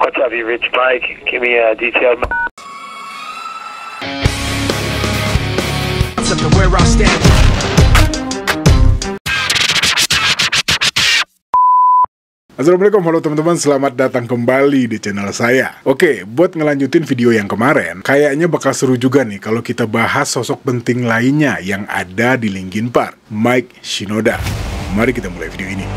What's up, you rich Mike? Give me a detailed. Assalamualaikum, halo teman-teman, selamat datang kembali di channel saya. Oke, buat ngelanjutin video yang kemarin, kayaknya bakal seru juga nih kalau kita bahas sosok penting lainnya yang ada di Linkin Park, Mike Shinoda. Mari kita mulai video ini.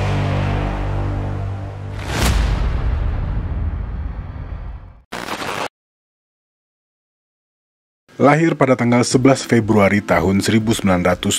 Lahir pada tanggal 11 Februari tahun 1977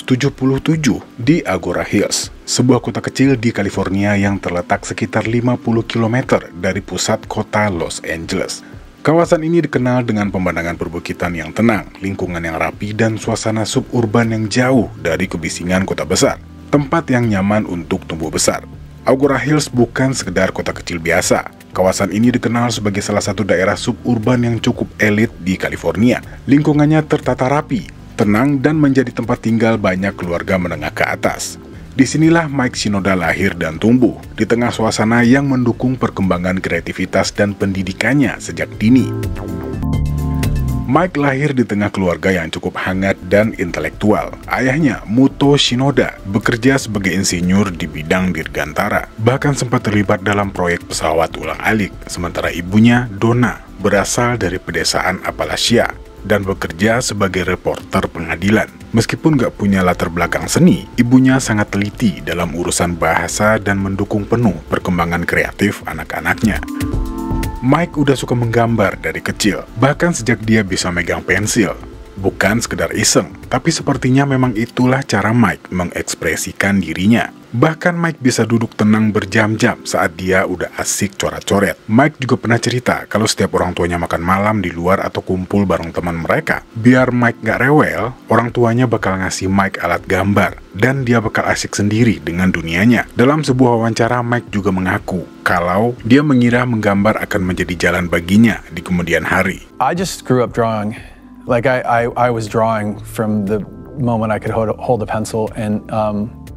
di Agoura Hills, sebuah kota kecil di California yang terletak sekitar 50 km dari pusat kota Los Angeles. Kawasan ini dikenal dengan pemandangan perbukitan yang tenang, lingkungan yang rapi, dan suasana suburban yang jauh dari kebisingan kota besar, tempat yang nyaman untuk tumbuh besar. Agoura Hills bukan sekedar kota kecil biasa. Kawasan ini dikenal sebagai salah satu daerah suburban yang cukup elit di California. Lingkungannya tertata rapi, tenang, dan menjadi tempat tinggal banyak keluarga menengah ke atas. Disinilah Mike Shinoda lahir dan tumbuh, di tengah suasana yang mendukung perkembangan kreativitas dan pendidikannya sejak dini. Mike lahir di tengah keluarga yang cukup hangat dan intelektual. Ayahnya, Muto Shinoda, bekerja sebagai insinyur di bidang dirgantara, bahkan sempat terlibat dalam proyek pesawat ulang-alik, sementara ibunya, Donna, berasal dari pedesaan Appalachia dan bekerja sebagai reporter pengadilan. Meskipun gak punya latar belakang seni, ibunya sangat teliti dalam urusan bahasa dan mendukung penuh perkembangan kreatif anak-anaknya. Mike udah suka menggambar dari kecil, bahkan sejak dia bisa megang pensil. Bukan sekedar iseng, tapi sepertinya memang itulah cara Mike mengekspresikan dirinya. Bahkan Mike bisa duduk tenang berjam-jam saat dia udah asik coret-coret. Mike juga pernah cerita kalau setiap orang tuanya makan malam di luar atau kumpul bareng teman mereka, biar Mike gak rewel, orang tuanya bakal ngasih Mike alat gambar, dan dia bakal asik sendiri dengan dunianya. Dalam sebuah wawancara, Mike juga mengaku kalau dia mengira menggambar akan menjadi jalan baginya di kemudian hari. I just grew up drawing. Like I was drawing from the moment I could hold a pencil, and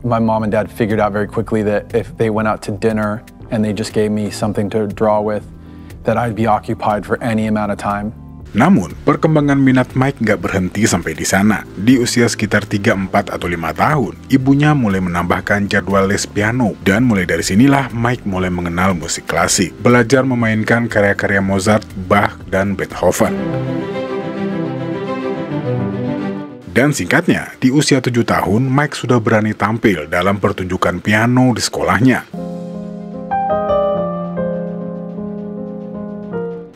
my mom and dad figured out very quickly that if they went out to dinner and they just gave me something to draw with, that I'd be occupied for any amount of time. Namun, perkembangan minat Mike nggak berhenti sampai di sana. Di usia sekitar 3, 4, atau 5 tahun, ibunya mulai menambahkan jadwal les piano, dan mulai dari sinilah Mike mulai mengenal musik klasik, belajar memainkan karya-karya Mozart, Bach, dan Beethoven. Dan singkatnya, di usia 7 tahun, Mike sudah berani tampil dalam pertunjukan piano di sekolahnya.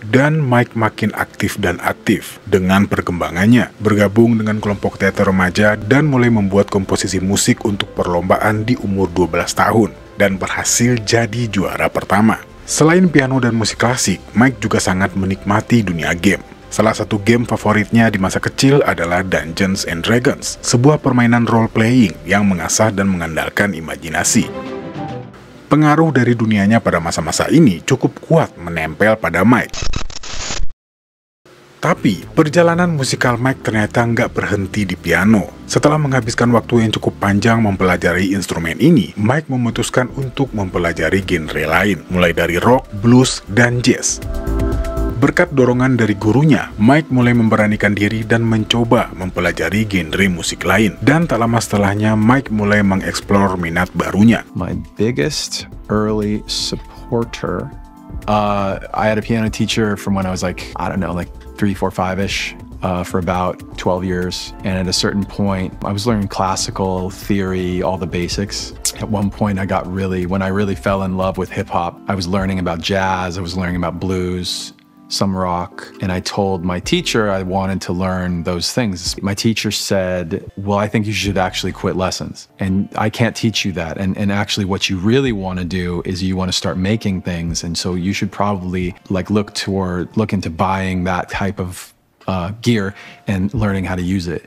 Dan Mike makin aktif dan aktif dengan perkembangannya, bergabung dengan kelompok teater remaja dan mulai membuat komposisi musik untuk perlombaan di umur 12 tahun, dan berhasil jadi juara pertama. Selain piano dan musik klasik, Mike juga sangat menikmati dunia game. Salah satu game favoritnya di masa kecil adalah Dungeons and Dragons, sebuah permainan role-playing yang mengasah dan mengandalkan imajinasi. Pengaruh dari dunianya pada masa-masa ini cukup kuat menempel pada Mike. Tapi, perjalanan musikal Mike ternyata nggak berhenti di piano. Setelah menghabiskan waktu yang cukup panjang mempelajari instrumen ini, Mike memutuskan untuk mempelajari genre lain, mulai dari rock, blues, dan jazz. Berkat dorongan dari gurunya, Mike mulai memberanikan diri dan mencoba mempelajari genre musik lain. Dan tak lama setelahnya, Mike mulai mengeksplor minat barunya. My biggest early supporter, I had a piano teacher from when I was like 3, 4, 5-ish. For about 12 years, and at a certain point I was learning classical theory, all the basics. At one point when I really fell in love with hip-hop, I was learning about jazz, I was learning about blues, some rock, and I told my teacher I wanted to learn those things. My teacher said, well, I think you should actually quit lessons, and I can't teach you that, and actually what you really want to do is you want to start making things, and so you should probably look into buying that type of gear and learning how to use it.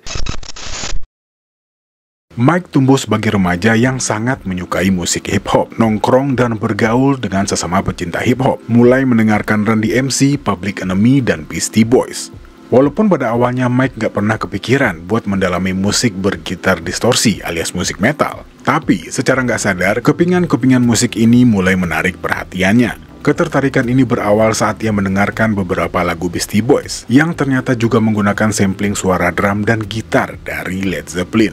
Mike tumbuh sebagai remaja yang sangat menyukai musik hip-hop, nongkrong dan bergaul dengan sesama pecinta hip-hop, mulai mendengarkan Run DMC, Public Enemy, dan Beastie Boys. Walaupun pada awalnya Mike gak pernah kepikiran buat mendalami musik bergitar distorsi alias musik metal, tapi secara gak sadar, kepingan-kepingan musik ini mulai menarik perhatiannya. Ketertarikan ini berawal saat ia mendengarkan beberapa lagu Beastie Boys yang ternyata juga menggunakan sampling suara drum dan gitar dari Led Zeppelin.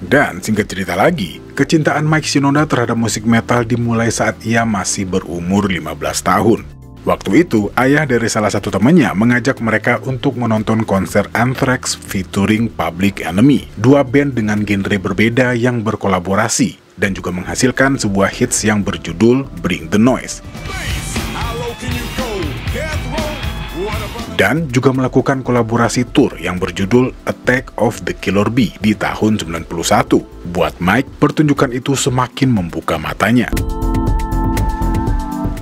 Dan singkat cerita lagi, kecintaan Mike Shinoda terhadap musik metal dimulai saat ia masih berumur 15 tahun. Waktu itu, ayah dari salah satu temannya mengajak mereka untuk menonton konser Anthrax featuring Public Enemy, dua band dengan genre berbeda yang berkolaborasi, dan juga menghasilkan sebuah hits yang berjudul Bring the Noise. Dan juga melakukan kolaborasi tour yang berjudul Attack of the Killer Bee di tahun 91. Buat Mike, pertunjukan itu semakin membuka matanya.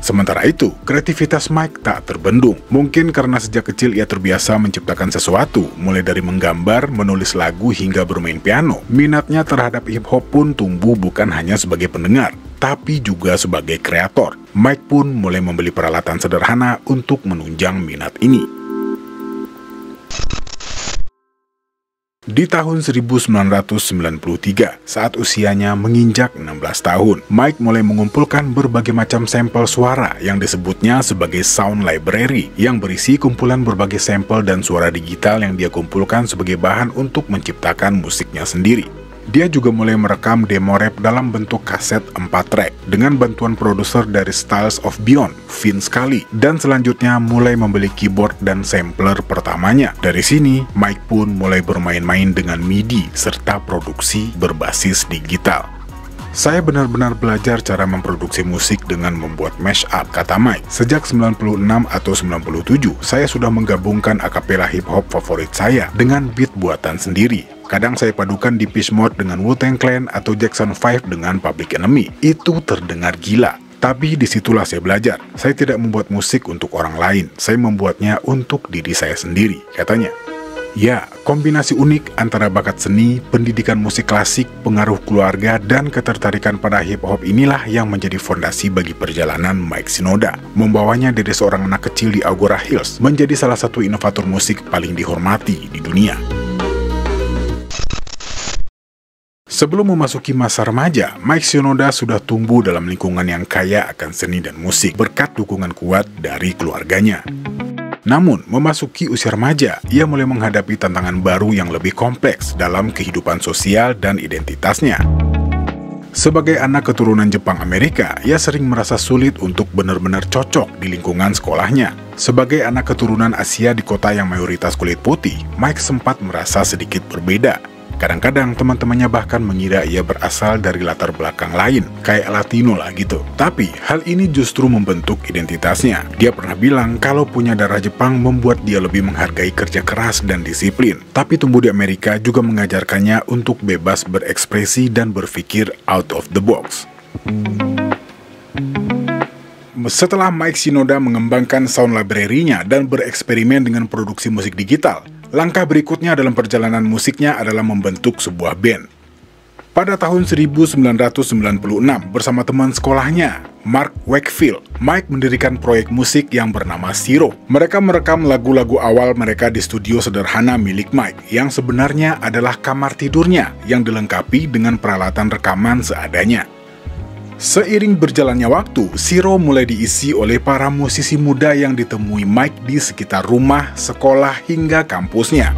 Sementara itu, kreativitas Mike tak terbendung. Mungkin karena sejak kecil ia terbiasa menciptakan sesuatu, mulai dari menggambar, menulis lagu, hingga bermain piano. Minatnya terhadap hip-hop pun tumbuh bukan hanya sebagai pendengar, tapi juga sebagai kreator. Mike pun mulai membeli peralatan sederhana untuk menunjang minat ini. Di tahun 1993, saat usianya menginjak 16 tahun, Mike mulai mengumpulkan berbagai macam sampel suara yang disebutnya sebagai sound library, yang berisi kumpulan berbagai sampel dan suara digital yang dia kumpulkan sebagai bahan untuk menciptakan musiknya sendiri. Dia juga mulai merekam demo rap dalam bentuk kaset 4 track dengan bantuan produser dari Styles of Beyond, Vince Scully, dan selanjutnya mulai membeli keyboard dan sampler pertamanya. Dari sini, Mike pun mulai bermain-main dengan MIDI serta produksi berbasis digital. Saya benar-benar belajar cara memproduksi musik dengan membuat mashup, kata Mike. Sejak 96 atau 97, saya sudah menggabungkan akapela hip-hop favorit saya dengan beat buatan sendiri. Kadang saya padukan Depeche Mode dengan Wu-Tang Clan atau Jackson 5 dengan Public Enemy. Itu terdengar gila. Tapi disitulah saya belajar. Saya tidak membuat musik untuk orang lain. Saya membuatnya untuk diri saya sendiri, katanya. Ya, kombinasi unik antara bakat seni, pendidikan musik klasik, pengaruh keluarga, dan ketertarikan pada hip-hop inilah yang menjadi fondasi bagi perjalanan Mike Shinoda. Membawanya dari seorang anak kecil di Agoura Hills menjadi salah satu inovator musik paling dihormati di dunia. Sebelum memasuki masa remaja, Mike Shinoda sudah tumbuh dalam lingkungan yang kaya akan seni dan musik berkat dukungan kuat dari keluarganya. Namun, memasuki usia remaja, ia mulai menghadapi tantangan baru yang lebih kompleks dalam kehidupan sosial dan identitasnya. Sebagai anak keturunan Jepang Amerika, ia sering merasa sulit untuk benar-benar cocok di lingkungan sekolahnya. Sebagai anak keturunan Asia di kota yang mayoritas kulit putih, Mike sempat merasa sedikit berbeda. Kadang-kadang teman-temannya bahkan mengira ia berasal dari latar belakang lain, kayak Latino lah gitu. Tapi hal ini justru membentuk identitasnya. Dia pernah bilang kalau punya darah Jepang membuat dia lebih menghargai kerja keras dan disiplin. Tapi tumbuh di Amerika juga mengajarkannya untuk bebas berekspresi dan berpikir out of the box. Setelah Mike Shinoda mengembangkan sound library-nya dan bereksperimen dengan produksi musik digital, langkah berikutnya dalam perjalanan musiknya adalah membentuk sebuah band. Pada tahun 1996, bersama teman sekolahnya, Mark Wakefield, Mike mendirikan proyek musik yang bernama Zero. Mereka merekam lagu-lagu awal mereka di studio sederhana milik Mike, yang sebenarnya adalah kamar tidurnya, yang dilengkapi dengan peralatan rekaman seadanya. Seiring berjalannya waktu, Zero mulai diisi oleh para musisi muda yang ditemui Mike di sekitar rumah, sekolah, hingga kampusnya.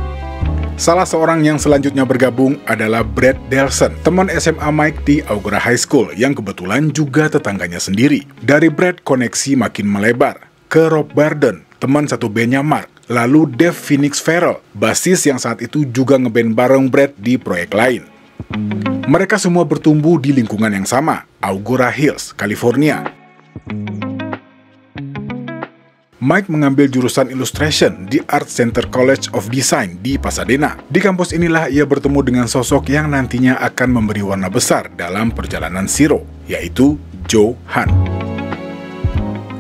Salah seorang yang selanjutnya bergabung adalah Brad Delson, teman SMA Mike di Agoura High School, yang kebetulan juga tetangganya sendiri. Dari Brad, koneksi makin melebar ke Rob Barden, teman satu bandnya Mark, lalu Dave Phoenix Farrell, basis yang saat itu juga ngeband bareng Brad di proyek lain. Mereka semua bertumbuh di lingkungan yang sama, Agoura Hills, California. Mike mengambil jurusan illustration di Art Center College of Design di Pasadena. Di kampus inilah ia bertemu dengan sosok yang nantinya akan memberi warna besar dalam perjalanan Zero, yaitu Joe Hahn.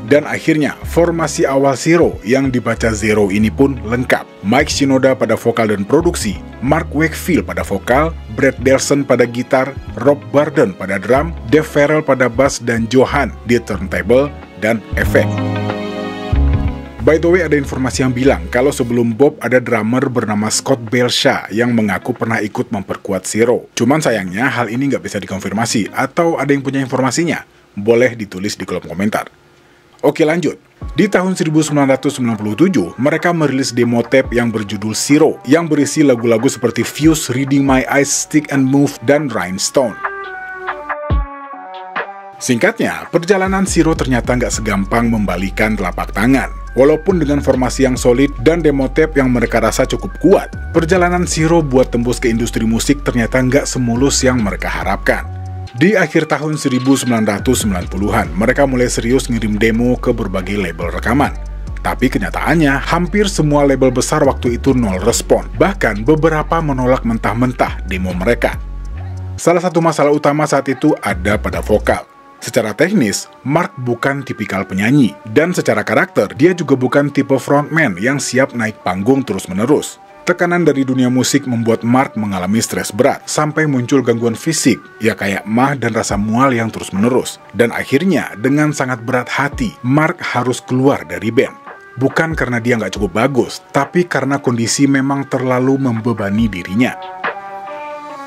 Dan akhirnya, formasi awal Zero yang dibaca Zero ini pun lengkap. Mike Shinoda pada vokal dan produksi, Mark Wakefield pada vokal, Brad Delson pada gitar, Rob Barden pada drum, Dave Farrell pada bass, dan Joe Hahn di turntable dan efek. By the way, ada informasi yang bilang kalau sebelum Bob ada drummer bernama Scott Belsha yang mengaku pernah ikut memperkuat Zero. Cuman sayangnya hal ini nggak bisa dikonfirmasi, atau ada yang punya informasinya? Boleh ditulis di kolom komentar. Oke, lanjut. Di tahun 1997, mereka merilis demo tape yang berjudul Zero, yang berisi lagu-lagu seperti Fuse, Reading My Eyes, Stick and Move, dan Rhinestone. Singkatnya, perjalanan Zero ternyata nggak segampang membalikan telapak tangan. Walaupun dengan formasi yang solid dan demo tape yang mereka rasa cukup kuat, perjalanan Zero buat tembus ke industri musik ternyata nggak semulus yang mereka harapkan. Di akhir tahun 1990-an, mereka mulai serius ngirim demo ke berbagai label rekaman. Tapi kenyataannya, hampir semua label besar waktu itu nol respon. Bahkan beberapa menolak mentah-mentah demo mereka. Salah satu masalah utama saat itu ada pada vokal. Secara teknis, Mark bukan tipikal penyanyi. Dan secara karakter, dia juga bukan tipe frontman yang siap naik panggung terus-menerus. Tekanan dari dunia musik membuat Mark mengalami stres berat, sampai muncul gangguan fisik, ya kayak emah dan rasa mual yang terus-menerus. Dan akhirnya, dengan sangat berat hati, Mark harus keluar dari band. Bukan karena dia nggak cukup bagus, tapi karena kondisi memang terlalu membebani dirinya.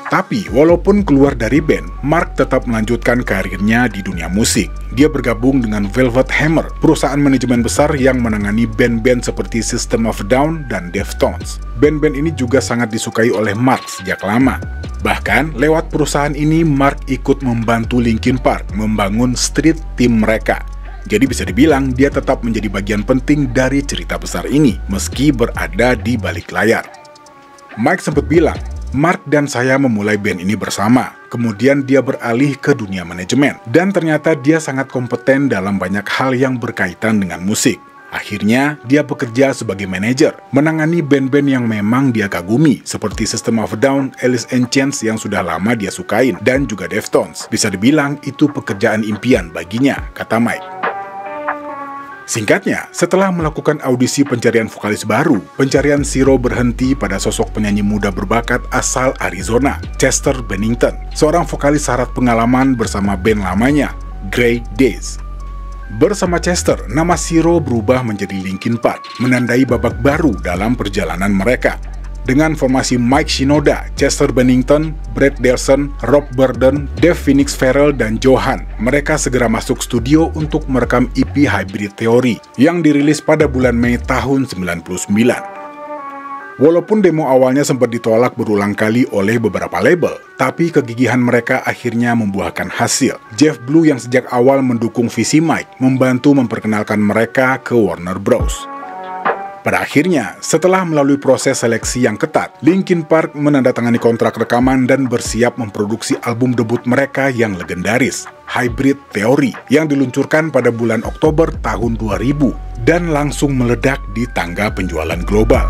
Tapi, walaupun keluar dari band, Mark tetap melanjutkan karirnya di dunia musik. Dia bergabung dengan Velvet Hammer, perusahaan manajemen besar yang menangani band-band seperti System of a Down dan Deftones. Band-band ini juga sangat disukai oleh Mark sejak lama. Bahkan, lewat perusahaan ini, Mark ikut membantu Linkin Park membangun street team mereka. Jadi bisa dibilang, dia tetap menjadi bagian penting dari cerita besar ini, meski berada di balik layar. Mike sempat bilang, Mark dan saya memulai band ini bersama, kemudian dia beralih ke dunia manajemen, dan ternyata dia sangat kompeten dalam banyak hal yang berkaitan dengan musik. Akhirnya, dia bekerja sebagai manajer, menangani band-band yang memang dia kagumi, seperti System of a Down, Alice in Chains yang sudah lama dia sukain, dan juga Deftones. Bisa dibilang, itu pekerjaan impian baginya, kata Mike. Singkatnya, setelah melakukan audisi pencarian vokalis baru, pencarian Zero berhenti pada sosok penyanyi muda berbakat asal Arizona, Chester Bennington, seorang vokalis syarat pengalaman bersama band lamanya, Grey Daze. Bersama Chester, nama Zero berubah menjadi Linkin Park, menandai babak baru dalam perjalanan mereka. Dengan formasi Mike Shinoda, Chester Bennington, Brett Delson, Rob Burden, Dave Phoenix Farrell, dan Johan, mereka segera masuk studio untuk merekam EP Hybrid Theory yang dirilis pada bulan Mei tahun 99. Walaupun demo awalnya sempat ditolak berulang kali oleh beberapa label, tapi kegigihan mereka akhirnya membuahkan hasil. Jeff Blue yang sejak awal mendukung visi Mike membantu memperkenalkan mereka ke Warner Bros. Pada akhirnya, setelah melalui proses seleksi yang ketat, Linkin Park menandatangani kontrak rekaman dan bersiap memproduksi album debut mereka yang legendaris, Hybrid Theory, yang diluncurkan pada bulan Oktober tahun 2000 dan langsung meledak di tangga penjualan global.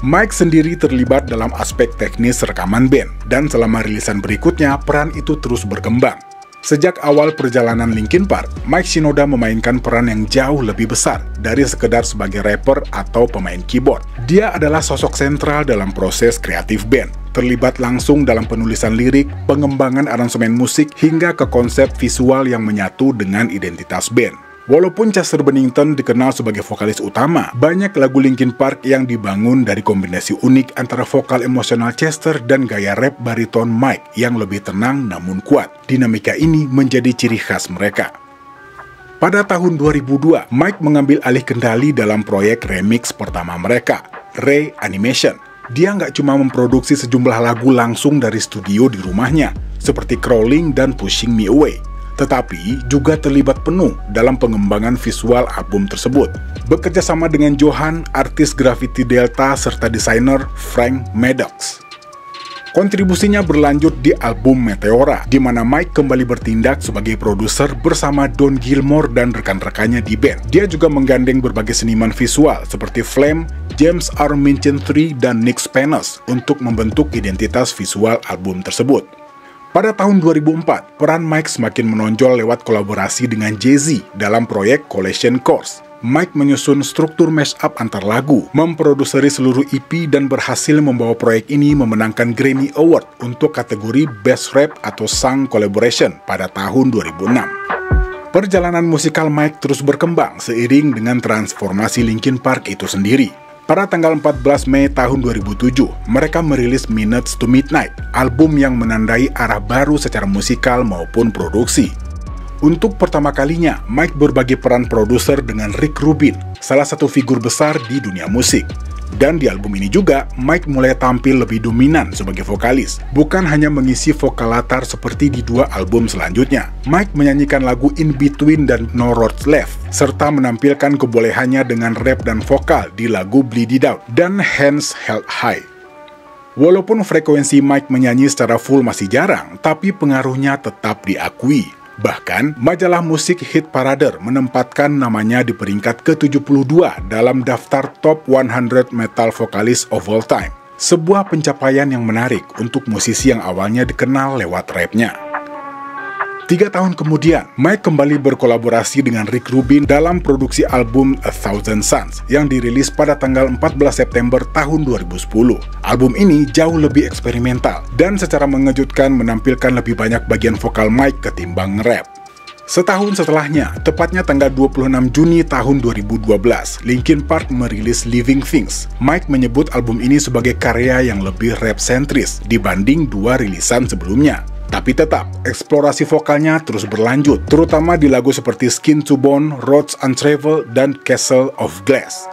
Mike sendiri terlibat dalam aspek teknis rekaman band, dan selama rilisan berikutnya, peran itu terus berkembang. Sejak awal perjalanan Linkin Park, Mike Shinoda memainkan peran yang jauh lebih besar dari sekedar sebagai rapper atau pemain keyboard. Dia adalah sosok sentral dalam proses kreatif band, terlibat langsung dalam penulisan lirik, pengembangan aransemen musik, hingga ke konsep visual yang menyatu dengan identitas band. Walaupun Chester Bennington dikenal sebagai vokalis utama, banyak lagu Linkin Park yang dibangun dari kombinasi unik antara vokal emosional Chester dan gaya rap bariton Mike yang lebih tenang namun kuat. Dinamika ini menjadi ciri khas mereka. Pada tahun 2002, Mike mengambil alih kendali dalam proyek remix pertama mereka, Re-Animation. Dia nggak cuma memproduksi sejumlah lagu langsung dari studio di rumahnya, seperti Crawling dan Pushing Me Away, tetapi juga terlibat penuh dalam pengembangan visual album tersebut. Bekerja sama dengan Johan, artis Gravity Delta, serta desainer Frank Maddox. Kontribusinya berlanjut di album Meteora, di mana Mike kembali bertindak sebagai produser bersama Don Gilmore dan rekan-rekannya di band. Dia juga menggandeng berbagai seniman visual seperti Flame, James R. Minchin III, dan Nick Spanos untuk membentuk identitas visual album tersebut. Pada tahun 2004, peran Mike semakin menonjol lewat kolaborasi dengan Jay-Z dalam proyek Collision Course. Mike menyusun struktur mashup antar lagu, memproduseri seluruh EP, dan berhasil membawa proyek ini memenangkan Grammy Award untuk kategori Best Rap atau Song Collaboration pada tahun 2006. Perjalanan musikal Mike terus berkembang seiring dengan transformasi Linkin Park itu sendiri. Pada tanggal 14 Mei tahun 2007, mereka merilis Minutes to Midnight, album yang menandai arah baru secara musikal maupun produksi. Untuk pertama kalinya, Mike berbagi peran produser dengan Rick Rubin, salah satu figur besar di dunia musik. Dan di album ini juga, Mike mulai tampil lebih dominan sebagai vokalis, bukan hanya mengisi vokal latar seperti di dua album selanjutnya. Mike menyanyikan lagu In Between dan No Roads Left, serta menampilkan kebolehannya dengan rap dan vokal di lagu Bleed It Out dan Hands Held High. Walaupun frekuensi Mike menyanyi secara full masih jarang, tapi pengaruhnya tetap diakui. Bahkan, majalah musik Hit Parader menempatkan namanya di peringkat ke-72 dalam daftar Top 100 Metal Vocalist of All Time. Sebuah pencapaian yang menarik untuk musisi yang awalnya dikenal lewat rapnya. 3 tahun kemudian, Mike kembali berkolaborasi dengan Rick Rubin dalam produksi album A Thousand Suns yang dirilis pada tanggal 14 September tahun 2010. Album ini jauh lebih eksperimental dan secara mengejutkan menampilkan lebih banyak bagian vokal Mike ketimbang nge-rap. Setahun setelahnya, tepatnya tanggal 26 Juni tahun 2012, Linkin Park merilis Living Things. Mike menyebut album ini sebagai karya yang lebih rap-sentris dibanding 2 rilisan sebelumnya. Tapi tetap, eksplorasi vokalnya terus berlanjut, terutama di lagu seperti Skin to Bone, Roads Untraveled, dan Castle of Glass.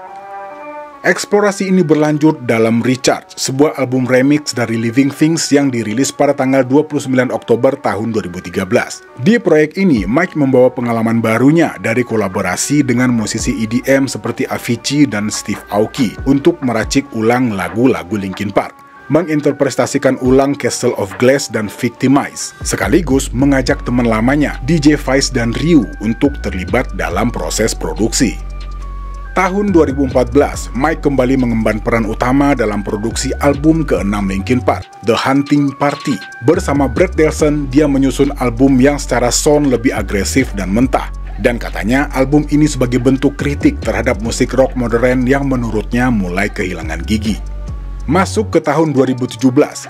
Eksplorasi ini berlanjut dalam Recharge, sebuah album remix dari Living Things yang dirilis pada tanggal 29 Oktober tahun 2013. Di proyek ini, Mike membawa pengalaman barunya dari kolaborasi dengan musisi EDM seperti Avicii dan Steve Aoki untuk meracik ulang lagu-lagu Linkin Park, menginterpretasikan ulang Castle of Glass dan Victimize, sekaligus mengajak teman lamanya, DJ Vice dan Ryu, untuk terlibat dalam proses produksi. Tahun 2014, Mike kembali mengemban peran utama dalam produksi album ke-6 Linkin Park, The Hunting Party. Bersama Brett Delson, dia menyusun album yang secara sound lebih agresif dan mentah. Dan katanya album ini sebagai bentuk kritik terhadap musik rock modern yang menurutnya mulai kehilangan gigi. Masuk ke tahun 2017,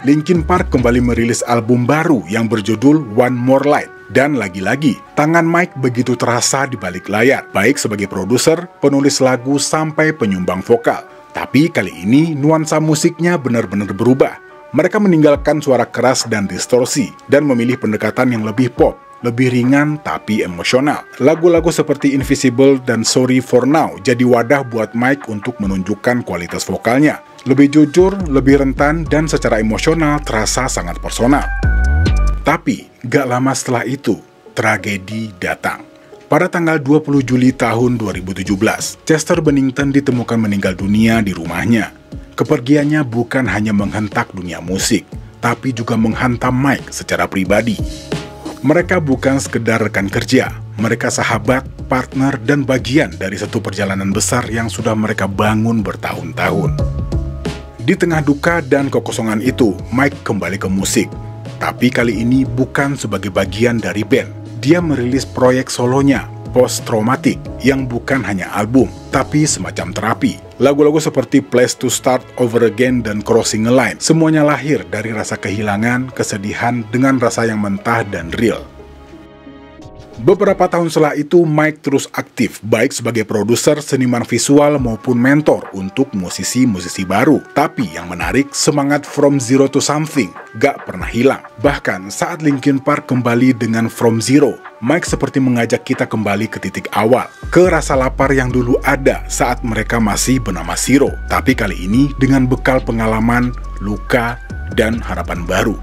Linkin Park kembali merilis album baru yang berjudul One More Light. Dan lagi-lagi, tangan Mike begitu terasa di balik layar, baik sebagai produser, penulis lagu, sampai penyumbang vokal. Tapi kali ini, nuansa musiknya benar-benar berubah. Mereka meninggalkan suara keras dan distorsi, dan memilih pendekatan yang lebih pop, lebih ringan tapi emosional. Lagu-lagu seperti Invisible dan Sorry For Now jadi wadah buat Mike untuk menunjukkan kualitas vokalnya. Lebih jujur, lebih rentan, dan secara emosional terasa sangat personal. Tapi, gak lama setelah itu, tragedi datang. Pada tanggal 20 Juli tahun 2017, Chester Bennington ditemukan meninggal dunia di rumahnya. Kepergiannya bukan hanya menghentak dunia musik, tapi juga menghantam Mike secara pribadi. Mereka bukan sekedar rekan kerja, mereka sahabat, partner, dan bagian dari satu perjalanan besar yang sudah mereka bangun bertahun-tahun. Di tengah duka dan kekosongan itu, Mike kembali ke musik. Tapi kali ini bukan sebagai bagian dari band. Dia merilis proyek solonya, Post Traumatic, yang bukan hanya album, tapi semacam terapi. Lagu-lagu seperti Place to Start Over Again dan Crossing a Line, semuanya lahir dari rasa kehilangan, kesedihan, dengan rasa yang mentah dan real. Beberapa tahun setelah itu, Mike terus aktif, baik sebagai produser, seniman visual, maupun mentor untuk musisi-musisi baru. Tapi yang menarik, semangat From Zero to Something gak pernah hilang. Bahkan saat Linkin Park kembali dengan From Zero, Mike seperti mengajak kita kembali ke titik awal, ke rasa lapar yang dulu ada saat mereka masih bernama Zero. Tapi kali ini dengan bekal pengalaman, luka, dan harapan baru.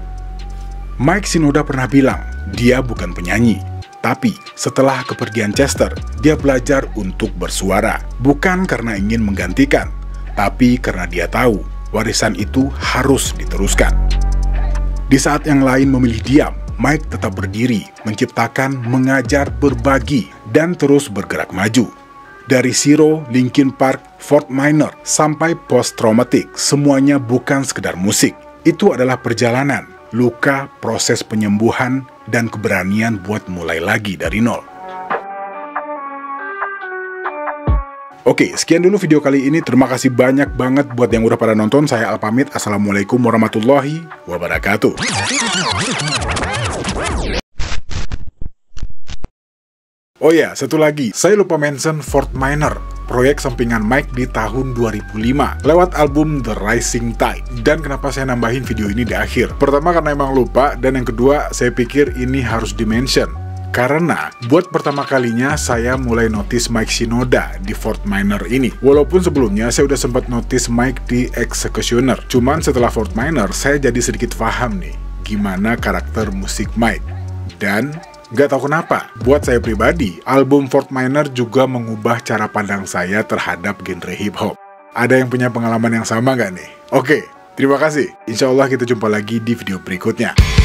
Mike Shinoda pernah bilang, dia bukan penyanyi. Tapi setelah kepergian Chester, dia belajar untuk bersuara. Bukan karena ingin menggantikan, tapi karena dia tahu warisan itu harus diteruskan. Di saat yang lain memilih diam, Mike tetap berdiri, menciptakan, mengajar, berbagi, dan terus bergerak maju. Dari Zero, Linkin Park, Fort Minor, sampai Post Traumatic, semuanya bukan sekedar musik. Itu adalah perjalanan, luka, proses penyembuhan, dan keberanian buat mulai lagi dari nol. Oke, sekian dulu video kali ini. Terima kasih banyak banget buat yang udah pada nonton. Saya Al pamit. Assalamualaikum warahmatullahi wabarakatuh. Oh ya, satu lagi, saya lupa mention Fort Minor, proyek sampingan Mike di tahun 2005 lewat album The Rising Tide. Dan kenapa saya nambahin video ini di akhir? Pertama karena emang lupa, dan yang kedua saya pikir ini harus di-mention. Karena buat pertama kalinya saya mulai notice Mike Shinoda di Fort Minor ini. Walaupun sebelumnya saya udah sempat notice Mike di Executioner. Cuman setelah Fort Minor saya jadi sedikit paham nih gimana karakter musik Mike. Dan gak tahu kenapa, buat saya pribadi, album Fort Minor juga mengubah cara pandang saya terhadap genre hip hop. Ada yang punya pengalaman yang sama gak nih? Oke, terima kasih. Insya Allah kita jumpa lagi di video berikutnya.